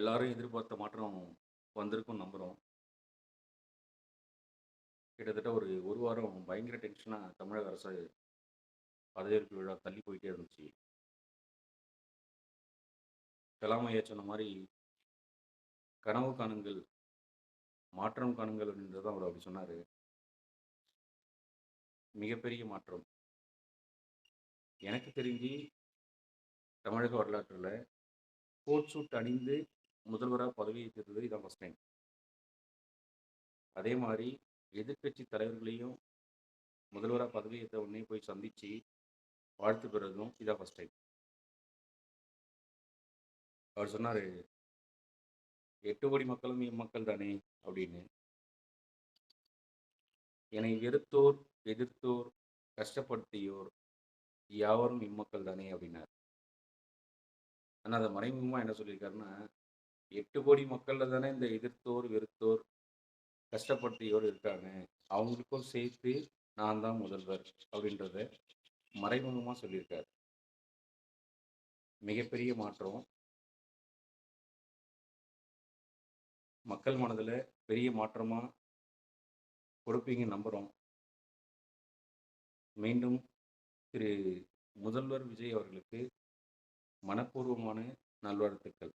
எல்லாரும் எதிர்பார்த்த மாற்றம் வந்திருக்கும்னு நம்புறோம். கிட்டத்தட்ட ஒரு 1 வாரம் பயங்கர டென்ஷனா தமிழக அரசு பதவியேற்பு விழா தள்ளி போயிட்டே இருந்துச்சு. கலாம் ஐயா சொன்ன மாரி, "கனவு காணுங்கள், மாற்றம் காணுங்கள்" அப்படின்றத அவர் அப்படி சொன்னாரு. மிகப்பெரிய மாற்றம். எனக்கு தெரிஞ்சு தமிழக வரலாற்றில கோட் சூட் அணிந்து முதல்வரா பதவியேற்கிறது இதான் ஃபர்ஸ்ட் டைம். அதே மாரி எதிர்க்கட்சி தலைவர்களையும் முதல்வரா பதவியேற்ற உடனே போய் சந்திச்சு வாழ்த்து பெறுறதும் இதான் ஃபர்ஸ்ட் டைம். அவர் சொன்னாரு, "8 கோடி மக்களும் எம் மக்கள் தானே" அப்படின்னு. "என்னை வெறுத்தோர், எதிர்த்தோர், கஷ்டப்படுத்தியோர் யாவரும் இம்மக்கள் தானே" அப்படின்னாரு. ஆனா அத மறைமுகமா என்ன சொல்லியிருக்காருன்னா, 8 கோடி மக்கள்ல தானே இந்த எதிர்த்தோர், வெறுத்தோர், கஷ்டப்படுத்தியோர் இருக்காங்க. அவங்களுக்கும் சேர்த்து நான் தான் முதல்வர் அப்படின்றத மறைமுகமா சொல்லியிருக்காரு. மிகப்பெரிய மாற்றம். மக்கள் மனதில பெரிய மாற்றமா கொடுப்பீங்கன்னு நம்புறோம். மீண்டும் திரு முதல்வர் விஜய் அவர்களுக்கு மனப்பூர்வமான நல்வாழ்த்துக்கள்.